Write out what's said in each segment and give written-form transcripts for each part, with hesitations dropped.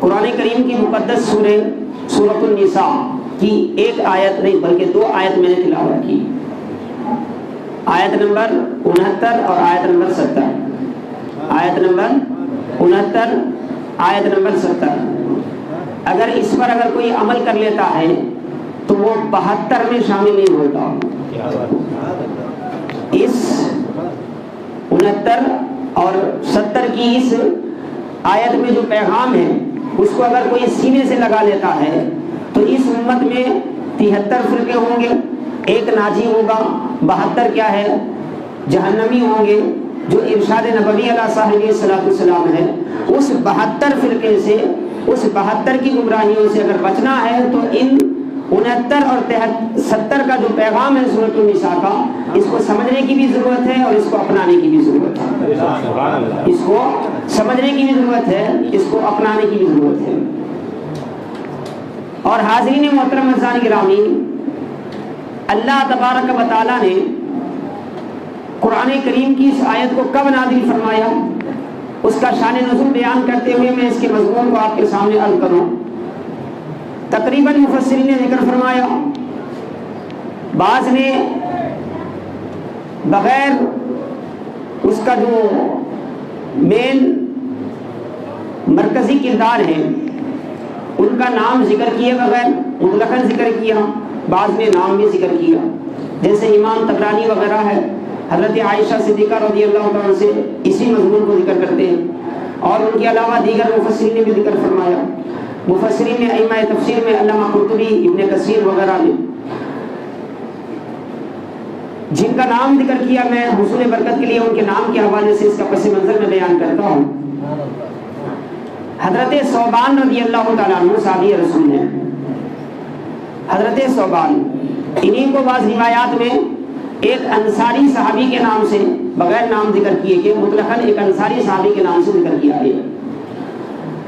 قرآن کریم کی مقدس سورۃ النساء کی ایک آیت نہیں بلکہ 2 آیت میں نے تلاوت کی، آیت نمبر 69 اور آیت نمبر 70۔ آیت نمبر 69، آیت نمبر 70۔ اگر اس پر کوئی عمل کر لیتا ہے تو وہ 72 میں شامل نہیں ہوتا۔ اس 69 اور 70 کی اس آیت میں جو پیغام ہے اس کو اگر کوئی سینے سے لگا لیتا ہے تو اس امت میں 73 فرقے ہوں گے، ایک ناجی ہوگا، 72 کیا ہے جہنمی ہوں گے، جو ارشاد نبوی علیہ صاحب صلاۃ السلام ہے۔ اس 72 فرقے سے، اس 72 کی گمراہیوں سے اگر بچنا ہے تو ان 69 اور 70 کا جو پیغام ہے سورۃ النساء کا، اس کو سمجھنے کی بھی ضرورت ہے اور اس کو اپنانے کی بھی ضرورت ہے۔ اس کو سمجھنے کی بھی ضرورت ہے، اس کو اپنانے کی بھی ضرورت ہے۔ اور حاضرین محترم عزیزان گرامی، اللہ تبارک و تعالیٰ نے قرآن کریم کی اس آیت کو کب نازل فرمایا، اس کا شان نزول بیان کرتے ہوئے میں اس کے مضمون کو آپ کے سامنے عرض کروں۔ تقریباً مفسرین نے ذکر فرمایا، بعض نے بغیر اس کا جو مین مرکزی کردار ہے ان کا نام ذکر کیے بغیر مطلقاً ذکر کیا، بعض نے نام بھی ذکر کیا، جیسے امام طبرانی وغیرہ ہے، حضرت عائشہ صدیقہ رضی اللہ عنہ سے اسی مضمون کو ذکر کرتے ہیں، اور ان کے علاوہ دیگر مفسرین نے بھی ذکر فرمایا۔ مفسرین نے ائمہ تفسیر میں علامہ قرطبی، ابن کثیر وغیرہ نے جن کا نام ذکر کیا، میں حصول برکت کے لیے ان کے نام کے حوالے سے اس کا پس منظر میں بیان کرتا ہوں۔ حضرت ثوبان رضی اللہ تعالیٰ عنہ صحابی رسول ہیں۔ حضرت ثوبان، انہیں کو بعض روایات میں ایک انصاری صحابی کے نام سے بغیر نام ذکر کیے کہ مطلقاً ایک انصاری صحابی کے نام سے ذکر کیا ہے۔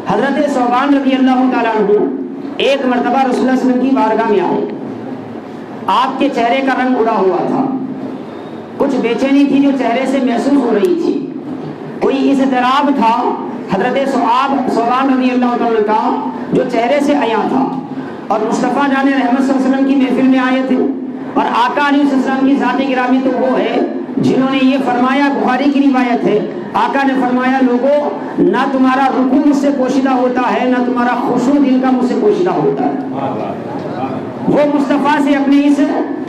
حضرت ثوبان رضی اللہ تعالیٰ عنہ ایک مرتبہ رسول اللہ صلی اللہ علیہ وسلم کی بارگاہ میں آئے، آپ کے چہرے کا رنگ اڑا ہوا تھا، کچھ بے چینی تھی جو چہرے سے محسوس ہو رہی تھی، کوئی اضطراب تھا حضرت ثوبان رضی اللہ عنہ کا جو چہرے سے عیاں تھا، اور مصطفیٰ جان رحمت صلی اللہ علیہ وسلم کی محفل میں آئے تھے، اور آقا علیہ السلام کی ذات گرامی تو وہ ہے جنہوں نے یہ فرمایا، بخاری کی روایت ہے، آقا نے فرمایا لوگوں نہ تمہارا رکوع مجھ سے پوشیدہ ہوتا ہے، نہ تمہارا خشوع دل کا مجھ سے پوشیدہ ہوتا ہے۔ وہ مصطفیٰ سے اپنے اس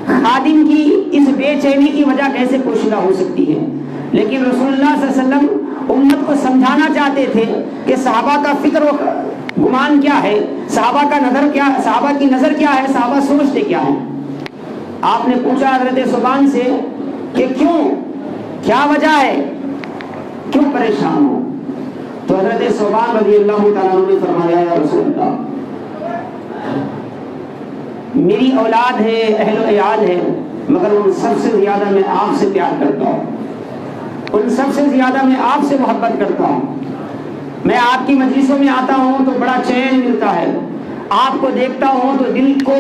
خادم کی اس بے چینی کی وجہ کیسے پوشیدہ ہو سکتی ہے؟ لیکن رسول اللہ صلی اللہ علیہ وسلم امت کو سمجھانا چاہتے تھے کہ صحابہ کا فکر و گمان کیا ہے، صحابہ کا نظر کیا، صحابہ کی نظر کیا ہے، صحابہ سوچتے کیا ہے۔ آپ نے پوچھا حضرت ثوبان سے کہ کیوں، کیا وجہ ہے، کیوں پریشان ہو؟ تو حضرت ثوبان رضی اللہ تعالیٰ عنہ نے فرمایا، یا رسول اللہ، میری اولاد ہے، اہل و عیال ہے، مگر ان سب سے زیادہ میں آپ سے پیار کرتا ہوں، ان سب سے زیادہ میں آپ سے محبت کرتا ہوں۔ میں آپ کی مجلسوں میں آتا ہوں تو بڑا چین ملتا ہے، آپ کو دیکھتا ہوں تو دل کو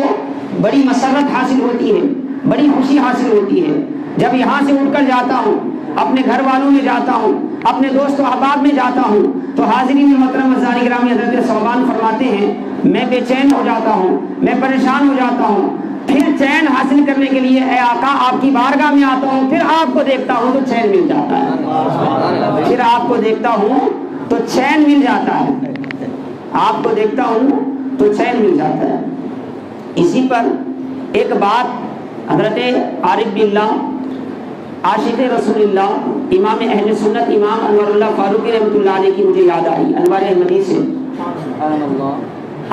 بڑی مسرت حاصل ہوتی ہے، بڑی خوشی حاصل ہوتی ہے۔ جب یہاں سے اٹھ کر جاتا ہوں، اپنے گھر والوں میں جاتا ہوں، اپنے دوست و احباب میں جاتا ہوں، تو حاضرین محترم عزیزان گرامی، حضرت ثوبان فرماتے ہیں میں بے چین ہو جاتا ہوں، میں پریشان ہو جاتا ہوں، پھر چین حاصل کرنے کے لیے اے آقا آپ کی بارگاہ میں آتا ہوں، پھر آپ کو دیکھتا ہوں تو چین مل جاتا ہے، پھر آپ کو دیکھتا ہوں تو چین مل جاتا ہے، آپ کو دیکھتا ہوں تو چین مل جاتا ہے۔ اسی پر ایک بات حضرت عارف باللہ، عاشق رسول اللہ، امام اہل سنت، امام انور اللہ فاروقی رحمۃ اللہ علیہ کی مجھے یاد آئی انوار احمدی سے۔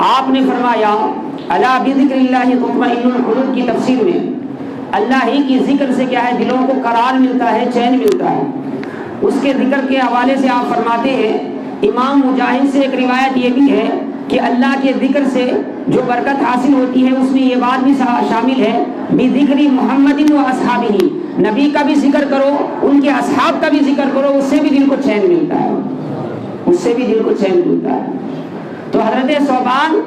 آپ نے فرمایا الا بذکر اللہ تطمئن القلوب کی تفسیر میں اللہ ہی کی ذکر سے کیا ہے دلوں کو قرار ملتا ہے، چین ملتا ہے۔ اس کے ذکر کے حوالے سے آپ فرماتے ہیں، امام مجاہد سے ایک روایت یہ بھی ہے کہ اللہ کے ذکر سے جو برکت حاصل ہوتی ہے اس میں یہ بات بھی شامل ہے بذکر محمد و اصحابہ، نبی کا بھی ذکر کرو، ان کے اصحاب کا بھی ذکر کرو، اس سے بھی دل کو چین ملتا ہے، اس سے بھی دل کو چین ملتا ہے۔ تو حضرت ثوبان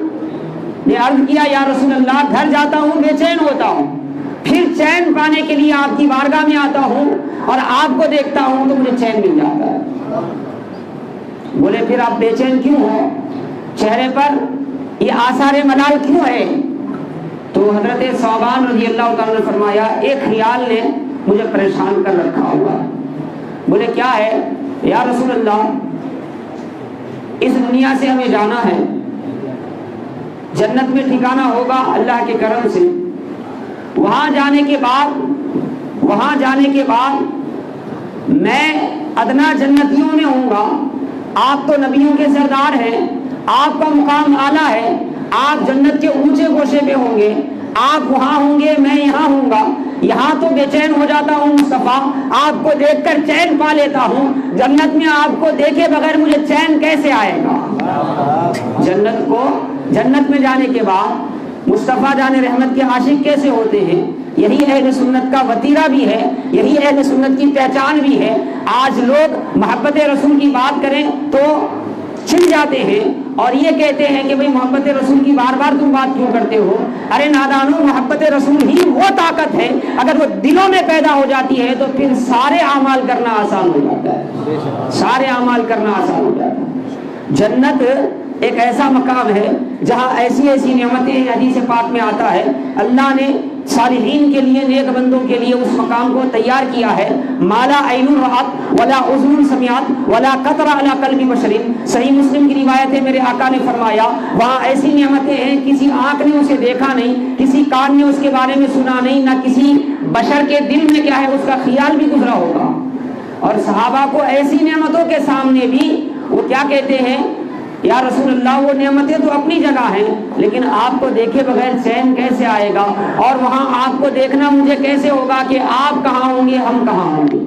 نے عرض کیا یا رسول اللہ، گھر جاتا ہوں بے چین ہوتا ہوں، پھر چین پانے کے لیے آپ کی بارگاہ میں آتا ہوں اور آپ کو دیکھتا ہوں تو مجھے چین مل جاتا ہے۔ بولے پھر آپ بے چین کیوں ہو؟ चेहरे पर ये आसार मलाल क्यों है? तो हजरत सौबान रजी अल्लाह तआला ने फरमाया, एक ख्याल ने मुझे परेशान कर रखा हुआ। बोले क्या है? या रसूल अल्लाह, इस दुनिया से हमें जाना है, जन्नत में ठिकाना होगा अल्लाह के करम से। वहां जाने के बाद मैं अदना जन्नतियों में होऊंगा। आप तो नबियों के सरदार हैं, आपका मुकाम आला है, आप जन्नत के ऊंचे गोशे पे होंगे, आप वहां होंगे, मैं यहाँ होऊंगा। यहाँ तो बेचैन हो जाता हूँ मुस्तफा, आपको देखकर चैन पा लेता हूँ, जन्नत में आपको देखे बगैर मुझे चैन कैसे आएगा? जन्नत में जाने के बाद मुस्तफा जाने रहमत के आशिक कैसे होते हैं? यही अहले सुन्नत का वतीरा भी है, यही अहले सुन्नत की पहचान भी है। आज लोग मोहब्बत रसूल की बात करें तो छिल जाते हैं और ये कहते हैं कि भाई मोहब्बत रसूल की बार बार तुम बात क्यों करते हो? अरे नादानो, मोहब्बत रसूल ही वो ताकत है, अगर वो दिलों में पैदा हो जाती है तो फिर सारे आमाल करना आसान हो जाता है, सारे आमाल करना आसान हो जाता है। जन्नत एक ऐसा मकाम है जहाँ ऐसी ऐसी नेमतें, हदीस पाक में आता है, अल्लाह ने सालिहीन के लिए, नेक बंदों के लिए उस मकाम को तैयार किया है। माला ऐनुन रअत वला उज़ुन समिअत वला क़तरा अला क़ल्बि बशरिन। सही मुस्लिम की रिवायत है, मेरे आका ने फरमाया वहाँ ऐसी नेमतें हैं, किसी आंख ने उसे देखा नहीं, किसी कान ने उसके बारे में सुना नहीं, ना किसी बशर के दिल में क्या है उसका ख्याल भी गुजरा होगा। और सहाबा को ऐसी नेमतों के सामने भी वो क्या कहते हैं, या रसूल अल्लाह, वो नेमतें तो अपनी जगह हैं, लेकिन आपको देखे बगैर चैन कैसे आएगा? और वहां आपको देखना मुझे कैसे होगा कि आप कहाँ होंगे, हम कहाँ होंगे?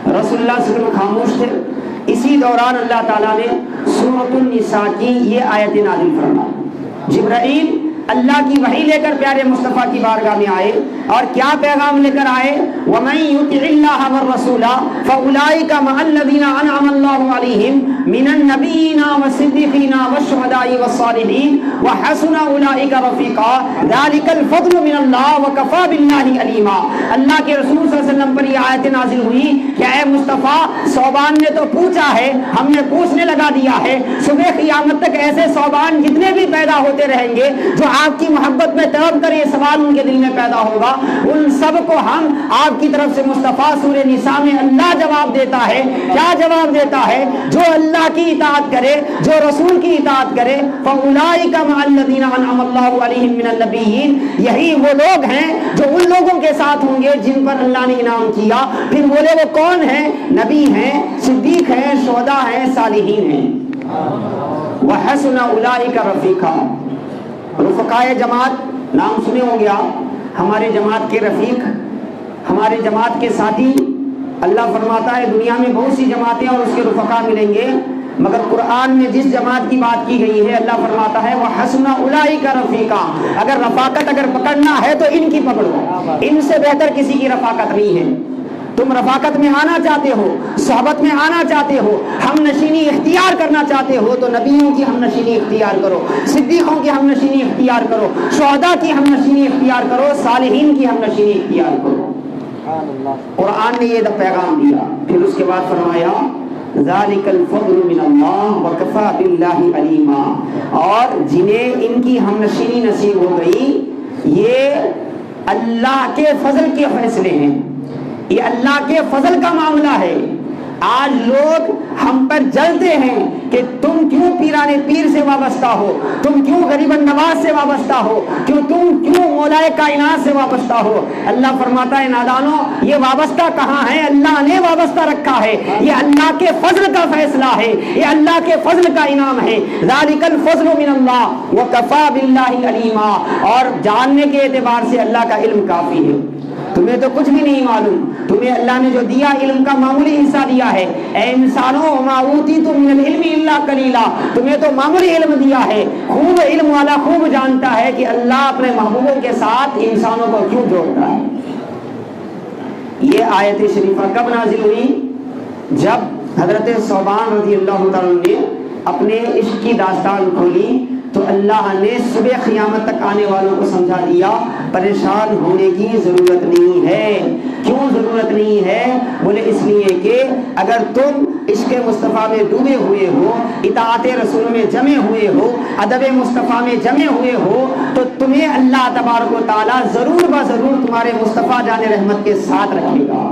रसूलुल्लाह सल्लल्लाहु अलैहि वसल्लम खामोश थे। इसी दौरान अल्लाह ताला ने सूरतुन निसा की ये आयत नाज़िल फरमाई। जिब्राइल अल्लाह की वही लेकर प्यारे मुस्तफ़ा की बारगाह में आए और क्या पैगाम लेकर आए? वमन युतिइल्लाह वर रसूला फउलाइका मअल्लज़ीना अनअम अल्लाहु अलैहिम मिनन नबिय्यीना वस्सिद्दीक़ीना वश्शुहदाई वस्सालिहीन व हसुना उलाइका रफ़ीक़ा ज़ालिकल फ़ज़्लु मिनल्लाह व कफ़ा बिल्लाहि अलीमा। अल्लाह के रसूल सल्लल्लाहु अलैहि वसल्लम पर ये आयत नाज़िल हुई कि ऐ मुस्तफ़ा, सौबान ने तो पूछा है, हमने पूछने लगा दिया है, सुबह क़यामत तक ऐसे सौबान जितने भी पैदा होते रहेंगे जो आपकी मोहब्बत में तलब कर ये सवाल उनके दिल में पैदा होगा, उन सब को हम आपकी तरफ से मुस्तफा सूरह निसा में अल्लाह जवाब देता है। क्या जवाब देता है? जो अल्लाह की इताअत करे, जो रसूल की इताअत करे, फउलाइका मअल्लज़ीना अनअम अल्लाहु अलैहिम मिनन नबिय्यीन, यही वो लोग हैं जो उन लोगों के साथ होंगे जिन पर अल्लाह ने इनाम किया। फिर बोले वो कौन है? नबी हैं, सिद्दीक हैं, शुहदा हैं, सालिहीन हैं। व हसुना उलाइका रफ़ीक़ा। रुफ़क़ाए जमात नाम सुने होंगे आप, हमारे जमात के रफ़ीक, हमारे जमात के साथी। अल्लाह फरमाता है दुनिया में बहुत सी जमातें और उसके रुफ़क़ा मिलेंगे, मगर कुरान में जिस जमात की बात की गई है अल्लाह फरमाता है वह हसना उलाइका रफ़ीक़ा। अगर रफ़ाकत अगर पकड़ना है तो इनकी पकड़ो, इनसे बेहतर किसी की रफ़ाकत नहीं है। तुम रफ़ाकत में आना चाहते हो, सोहबत में आना चाहते हो, हम नशीनी इख्तियार करना चाहते हो तो नबियों की हम नशीनी इख्तियार करो, सिद्दीक़ों की हम नशीनी इख्तियार करो, शुहदा की हम नशीनी इख्तियार करो, सालिहीन की हम नशीनी इख्तियार करो। कुरान ने ये पैगाम दिया। फिर उसके बाद फरमाया ज़ालिकल फ़ज़्लु मिनल्लाह व कफ़ा बिल्लाहि अलीमा। और जिन्हें इनकी हमनशीनी नसीब हो गई, ये अल्लाह के फजल के फैसले हैं, ये अल्लाह के फजल का मामला है। आज लोग हम पर जलते हैं कि तुम क्यों पीराने पीर से वाबस्ता हो, तुम क्यों गरीबन नवाज से वाबस्ता हो, तुम क्यों मौलाए कायनात से वाबस्ता हो। अल्लाह फरमाता है नादानो, ये वाबस्ता कहाँ है? अल्लाह ने वाबस्ता रखा है, ये अल्लाह के फजल का फैसला है, ये अल्लाह के फजल का इनाम है। ज़ालिकल फ़ज़्लु मिनल्लाह व कफ़ा बिल्लाहि अलीमा। और जानने के एतबार से अल्लाह का इल्म काफी है। तुम्हें तो कुछ भी नहीं मालूम, तुम्हें अल्लाह ने जो दिया इल्म का मामूली हिस्सा दिया है। ए इंसानो मा ऊतीतु मिनल इल्मी इल्ला कलीला, तुम्हें तो मामूली इल्म दिया है। खूब इल्म वाला खूब जानता है कि अल्लाह अपने महबूबों के साथ इंसानों को क्यों जोड़ता है। ये आयत शरीफा कब नाजिल हुई? जब हजरत सौबान रज़ी अल्लाह तआला ने अपने इश्क की दास्तान खोली तो अल्लाह ने सुबह क़यामत तक आने वालों को समझा दिया परेशान होने की ज़रूरत नहीं है। क्यों ज़रूरत नहीं है? बोले इसलिए कि अगर तुम عشق مصطفیٰ میں ڈوبے ہوئے ہو، اطاعت رسول میں جمے ہوئے ہو، ادب مصطفیٰ میں جمے ہوئے ہو، تو تمہیں اللہ تبارک و تعالیٰ ضرور بضرور تمہارے مصطفیٰ جان رحمت کے ساتھ رکھے گا۔